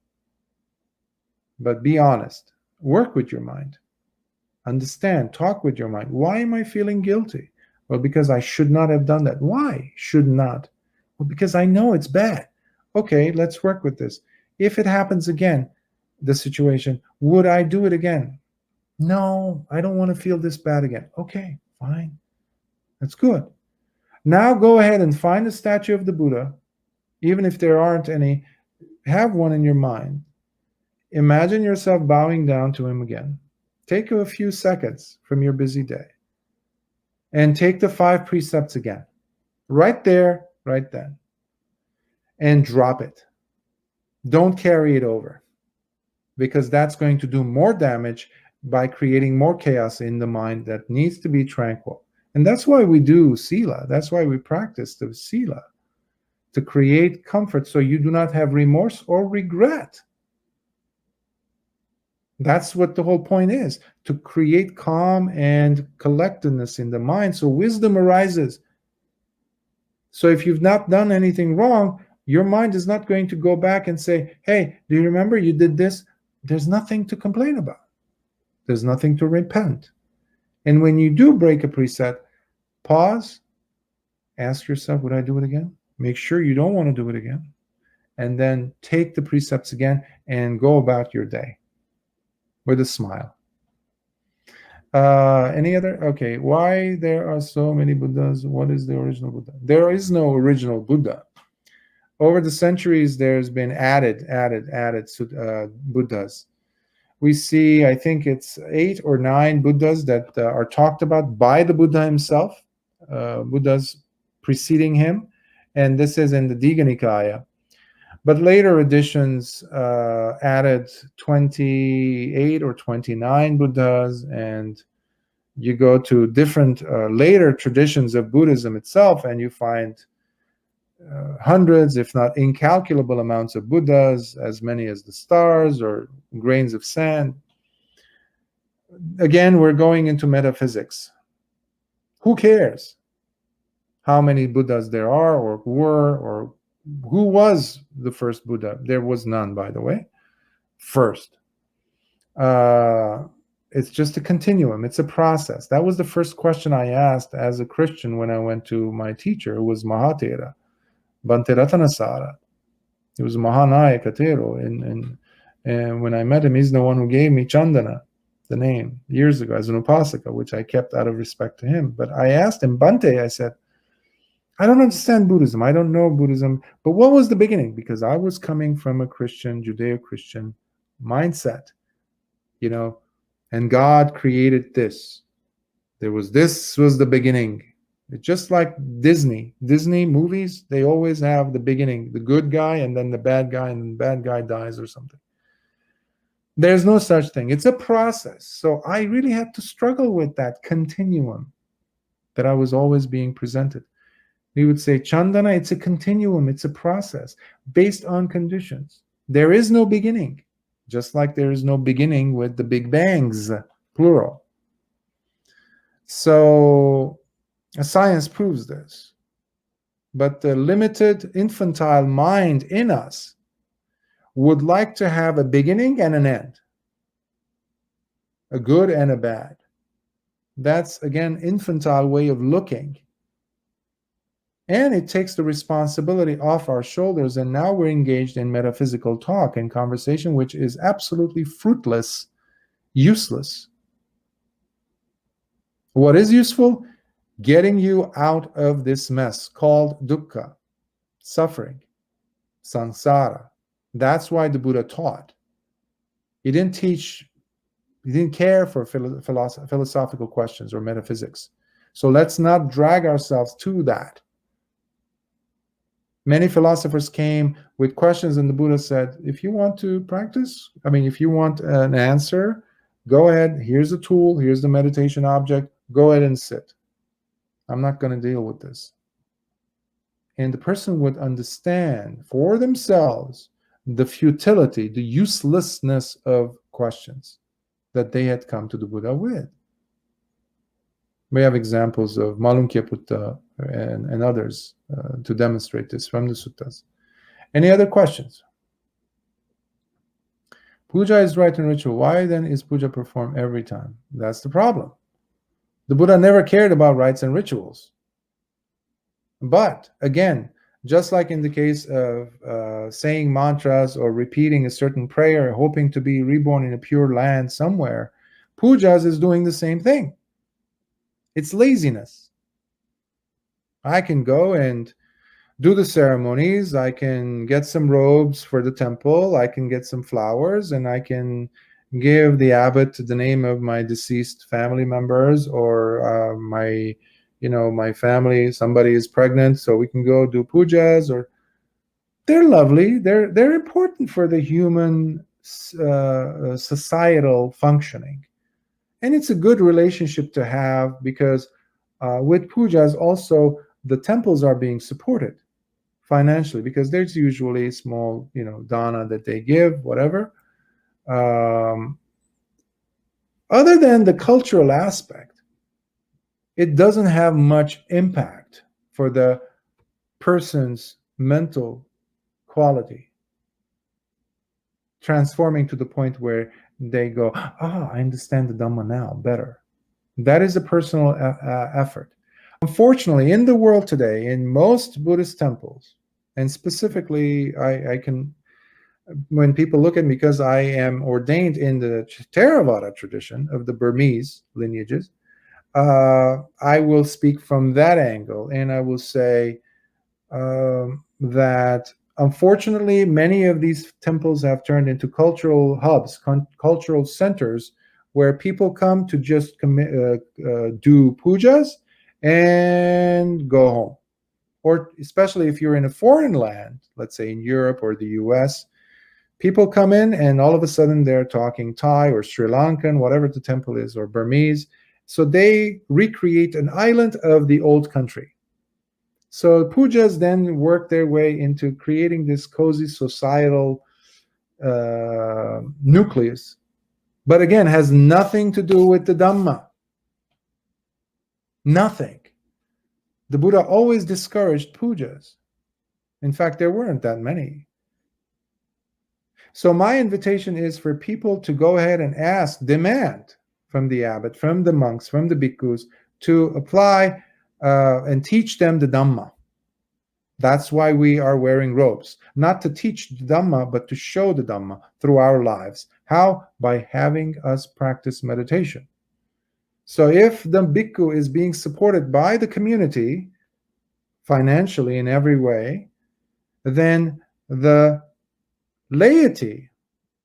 [SPEAKER 2] But be honest. Work with your mind. Understand. Talk with your mind. Why am I feeling guilty? Well, because I should not have done that. Why should not? Well, because I know it's bad. Okay, let's work with this. If it happens again, the situation. Would I do it again? No, I don't want to feel this bad again. Okay, fine. That's good. Now go ahead and find a statue of the Buddha, even if there aren't any. Have one in your mind. Imagine yourself bowing down to him again. Take a few seconds from your busy day and take the 5 precepts again, right there, right then, and drop it. Don't carry it over, because that's going to do more damage by creating more chaos in the mind that needs to be tranquil. And that's why we do sila. That's why we practice the sila, to create comfort so you do not have remorse or regret. That's what the whole point is, to create calm and collectedness in the mind so wisdom arises. So if you've not done anything wrong, your mind is not going to go back and say, hey, do you remember you did this? There's nothing to complain about. There's nothing to repent. And when you do break a precept, pause, ask yourself, would I do it again? Make sure you don't want to do it again. And then take the precepts again and go about your day with a smile. Any other? Okay. Why there are so many Buddhas? What is the original Buddha? There is no original Buddha. Over the centuries, there's been added Buddhas. We see, I think it's 8 or 9 Buddhas that are talked about by the Buddha himself, Buddhas preceding him, and this is in the Digha Nikaya. But later editions added 28 or 29 Buddhas, and you go to different later traditions of Buddhism itself, and you find hundreds, if not incalculable amounts of Buddhas, as many as the stars or grains of sand. Again, we're going into metaphysics. Who cares how many Buddhas there are or were, or who was the first Buddha? There was none, by the way. First. It's just a continuum. It's a process. That was the first question I asked as a Christian when I went to my teacher, who was Mahatera, Bhante Ratanasara. He was Mahanayaka Thero. And when I met him, he's the one who gave me Candana, the name, years ago as an upasaka, which I kept out of respect to him. But I asked him, Bhante, I said, I don't understand Buddhism. I don't know Buddhism. But what was the beginning? Because I was coming from a Christian, Judeo-Christian mindset, and God created this. This was the beginning. It's just like Disney movies, they always have the beginning, the good guy, and then the bad guy, and the bad guy dies or something. There's no such thing. It's a process. So I really had to struggle with that continuum that I was always being presented. We would say, Candana, it's a continuum, it's a process based on conditions. There is no beginning, just like there is no beginning with the Big Bangs, plural. So science proves this. But the limited infantile mind in us would like to have a beginning and an end, a good and a bad. That's, again, infantile way of looking. And it takes the responsibility off our shoulders, and now we're engaged in metaphysical talk and conversation, which is absolutely fruitless, useless. What is useful? Getting you out of this mess called dukkha, suffering, samsara. That's why the Buddha taught. He didn't care for philosophical questions or metaphysics. So let's not drag ourselves to that. Many philosophers came with questions, and the Buddha said, if you want to practice, if you want an answer, go ahead. Here's a tool. Here's the meditation object. Go ahead and sit. I'm not going to deal with this. And the person would understand for themselves the futility, the uselessness of questions that they had come to the Buddha with. We have examples of Malunkyaputta and others to demonstrate this from the suttas. Any other questions? Puja is rite and ritual. Why then is puja performed every time? That's the problem. The Buddha never cared about rites and rituals. But again, Just like in the case of saying mantras or repeating a certain prayer, hoping to be reborn in a pure land somewhere, pujas is doing the same thing. It's laziness. I can go and do the ceremonies. I can get some robes for the temple. I can get some flowers, and I can give the abbot the name of my deceased family members, or my family. Somebody is pregnant, so we can go do pujas. Or they're lovely. They're important for the human societal functioning, and it's a good relationship to have, because with pujas also the temples are being supported financially, because there's usually small dana that they give, whatever. Other than the cultural aspect, it doesn't have much impact for the person's mental quality, transforming to the point where they go, I understand the Dhamma now better. That is a personal effort. Unfortunately, in the world today, in most Buddhist temples, and specifically, I can, when people look at me, because I am ordained in the Theravada tradition of the Burmese lineages, I will speak from that angle, and I will say that unfortunately, many of these temples have turned into cultural hubs, cultural centers, where people come to just do pujas and go home. Or especially if you're in a foreign land, let's say in Europe or the US, people come in and all of a sudden they're talking Thai or Sri Lankan, whatever the temple is, or Burmese. So they recreate an island of the old country. So pujas then work their way into creating this cozy societal nucleus, but again, has nothing to do with the Dhamma. Nothing. The Buddha always discouraged pujas. In fact, there weren't that many. So my invitation is for people to go ahead and demand from the abbot, from the monks, from the bhikkhus, to apply and teach them the Dhamma. That's why we are wearing robes. Not to teach the Dhamma, but to show the Dhamma through our lives. How? By having us practice meditation. So if the bhikkhu is being supported by the community, financially in every way, then the laity,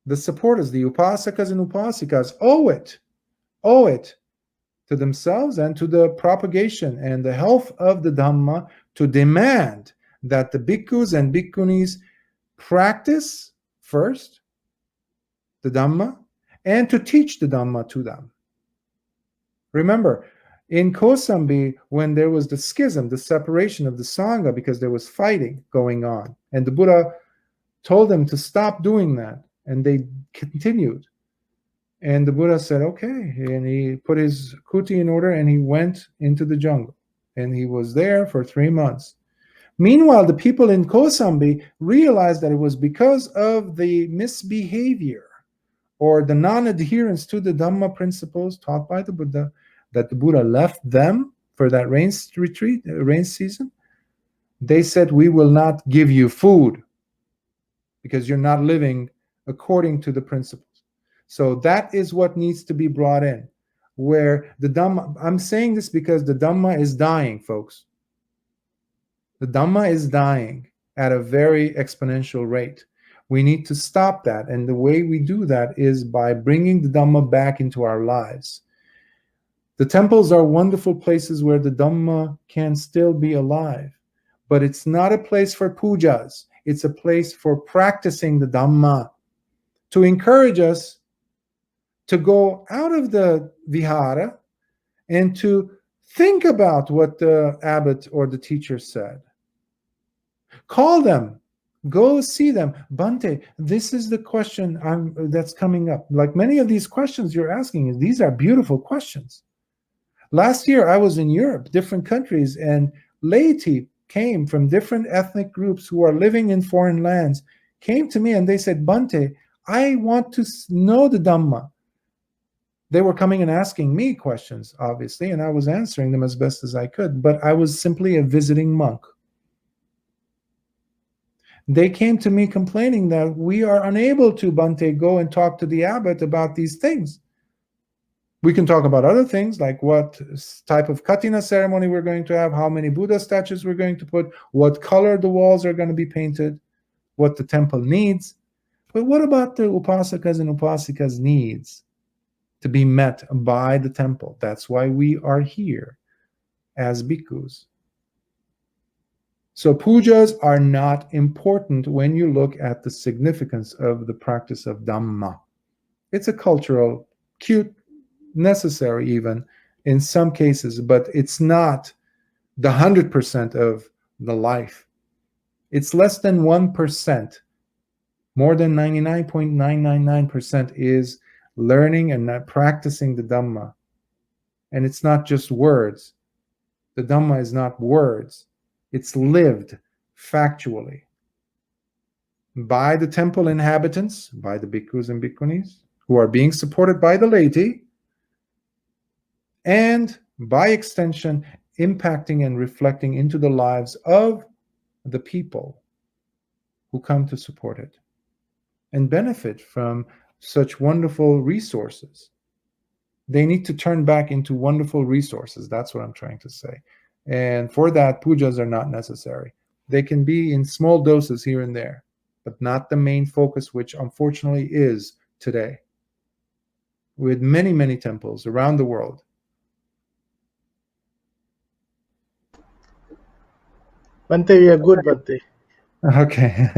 [SPEAKER 2] the supporters, the upasakas and upasikas, owe it to themselves and to the propagation and the health of the Dhamma, to demand that the bhikkhus and bhikkhunis practice first the Dhamma and to teach the Dhamma to them. Remember, in Kosambi, when there was the schism, the separation of the Sangha, because there was fighting going on, and the Buddha told them to stop doing that, and they continued. And the Buddha said, okay, and he put his kuti in order, and he went into the jungle, and he was there for 3 months. Meanwhile, the people in Kosambi realized that it was because of the misbehavior or the non-adherence to the Dhamma principles taught by the Buddha that the Buddha left them for that rain season. They said, we will not give you food because you're not living according to the principles. So that is what needs to be brought in, where the Dhamma, I'm saying this because the Dhamma is dying, folks. The Dhamma is dying at a very exponential rate. We need to stop that. And the way we do that is by bringing the Dhamma back into our lives. The temples are wonderful places where the Dhamma can still be alive. But it's not a place for pujas. It's a place for practicing the Dhamma, to encourage us to go out of the vihara and to think about what the abbot or the teacher said. Call them. Go see them. Bhante, this is the question that's coming up. Like many of these questions you're asking, these are beautiful questions. Last year, I was in Europe, different countries, and laity came from different ethnic groups who are living in foreign lands, came to me and they said, Bhante, I want to know the Dhamma. They were coming and asking me questions, obviously, and I was answering them as best as I could, but I was simply a visiting monk. They came to me complaining that we are unable to, Bhante, go and talk to the abbot about these things. We can talk about other things like what type of katina ceremony we're going to have, how many Buddha statues we're going to put, what color the walls are going to be painted, what the temple needs. But what about the upasakas and upasikas' needs to be met by the temple? That's why we are here as bhikkhus. So pujas are not important when you look at the significance of the practice of Dhamma. It's a cultural, cute, necessary even in some cases, but it's not the 100% of the life. It's less than 1%. More than 99.999% is learning and not practicing the Dhamma. And it's not just words. The Dhamma is not words. It's lived factually by the temple inhabitants, by the bhikkhus and bhikkhunis, who are being supported by the laity, and by extension, impacting and reflecting into the lives of the people who come to support it and benefit from such wonderful resources. They need to turn back into wonderful resources. That's what I'm trying to say. And for that, pujas are not necessary. They can be in small doses here and there, but not the main focus, which unfortunately is today, with many, many temples around the world.
[SPEAKER 1] Bhante, we are good, Bhante.
[SPEAKER 2] Okay.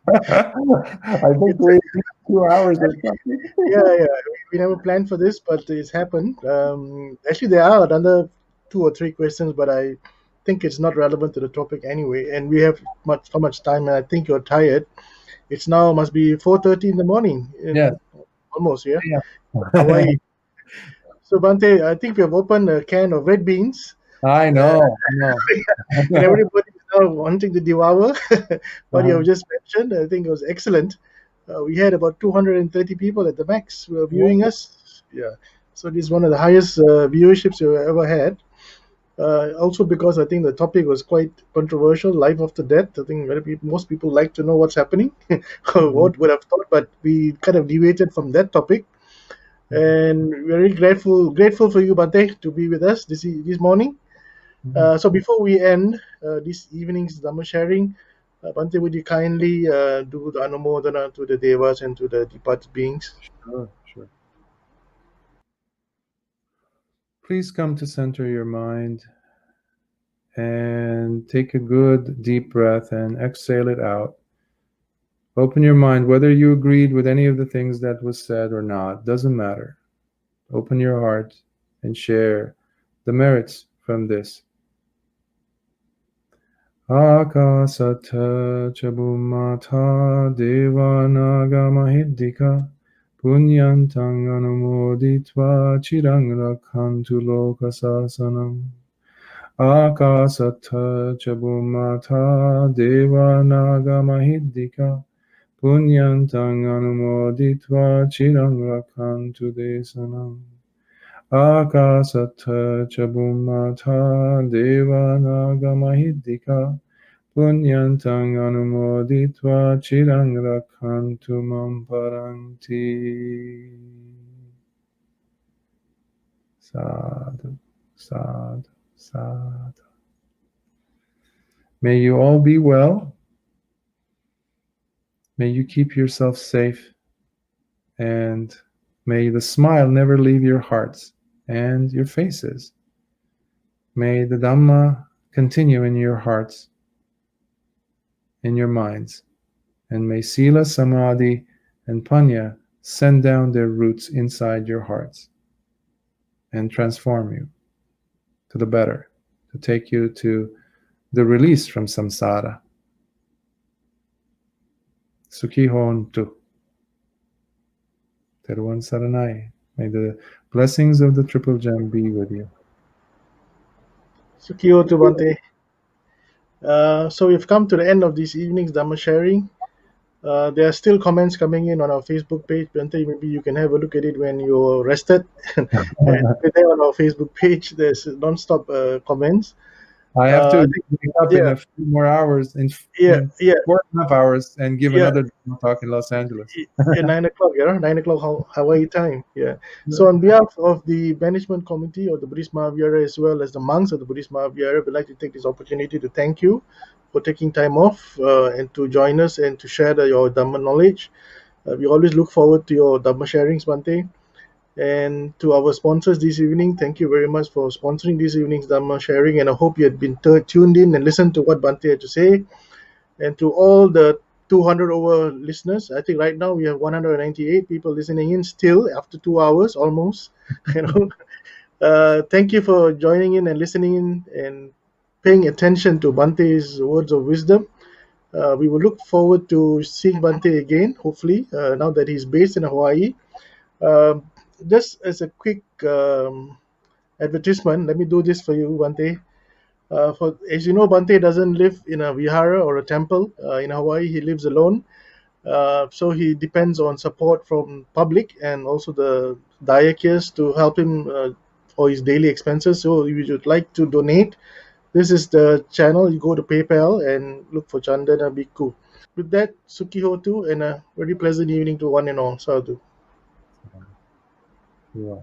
[SPEAKER 2] I think we 2 hours or something.
[SPEAKER 1] Yeah. We never planned for this, but it's happened. Actually, there are another 2 or 3 questions, but I think it's not relevant to the topic anyway. And we have so much time, and I think you're tired. It's now must be 4:30 in the morning.
[SPEAKER 2] Yes.
[SPEAKER 1] Almost, yeah.
[SPEAKER 2] Yeah.
[SPEAKER 1] Hawaii. So Bhante, I think we have opened a can of red beans.
[SPEAKER 2] I know.
[SPEAKER 1] And everybody is now wanting to devour what you have just mentioned. I think it was excellent. We had about 230 people at the max who were viewing us. Yeah. So this is one of the highest viewerships we've ever had. Also because I think the topic was quite controversial, life after death. I think most people like to know what's happening, what would have thought, but we kind of deviated from that topic. And very grateful for you, Bhante, to be with us this morning. So before we end this evening's Dhamma sharing, Bhante, would you kindly do the Anumodana to the Devas and to the departed beings?
[SPEAKER 2] Sure. Please come to center your mind and take a good deep breath and exhale it out. Open your mind, whether you agreed with any of the things that was said or not, doesn't matter. Open your heart and share the merits from this. Akasata chabumata devanagamahiddika punyantang anumoditva chirang rakhantu lokasasanam. Akasata chabumata devanagamahiddika punyantang anumoditva chirang rakhantu desanam. Akasata chabumata devanagamahiddika punyantang anumoditva chirang rakhantu mam paranti. Sadhu, sadhu, sadhu. May you all be well. May you keep yourself safe, and may the smile never leave your hearts and your faces. May the Dhamma continue in your hearts, in your minds, and may Sila, Samadhi, and Panya send down their roots inside your hearts and transform you to the better, to take you to the release from samsara. Sukhi hontu. Teruvan Saranai. May the blessings of the Triple Gem be with you.
[SPEAKER 1] Sukhiyo to Bhante. So we've come to the end of this evening's Dhamma sharing. There are still comments coming in on our Facebook page. Bhante, maybe you can have a look at it when you're rested. And there on our Facebook page, there's non-stop comments.
[SPEAKER 2] I have
[SPEAKER 1] I
[SPEAKER 2] to
[SPEAKER 1] think,
[SPEAKER 2] wake up in
[SPEAKER 1] yeah,
[SPEAKER 2] a few more hours,
[SPEAKER 1] yeah,
[SPEAKER 2] in
[SPEAKER 1] yeah,
[SPEAKER 2] 4.5 hours, and give
[SPEAKER 1] yeah.
[SPEAKER 2] another talk in Los Angeles.
[SPEAKER 1] Yeah, 9 o'clock, yeah, 9 o'clock Hawaii time. Yeah.
[SPEAKER 2] Yeah.
[SPEAKER 1] So, on behalf of the management committee of the Buddhist Mahavihara as well as the monks of the Buddhist Mahavihara, we'd like to take this opportunity to thank you for taking time off and to join us and to share your Dhamma knowledge. We always look forward to your Dhamma sharings, Bhante. And to our sponsors this evening, thank you very much for sponsoring this evening's Dhamma sharing. And I hope you had been tuned in and listened to what Bhante had to say. And to all the 200 over listeners, I think right now we have 198 people listening in still after 2 hours almost. You know, thank you for joining in and listening in and paying attention to Bante's words of wisdom. We will look forward to seeing Bante again, hopefully, now that he's based in Hawaii. Um, just as a quick advertisement, let me do this for you, Bante. For as you know, Bante doesn't live in a vihara or a temple in Hawaii. He lives alone, so he depends on support from public and also the diakias to help him for his daily expenses. So if you would like to donate, this is the channel. You go to PayPal and look for Candana Bhikkhu. With that, Sukiho too, and a very pleasant evening to one and all. Sadhu.
[SPEAKER 2] Yeah.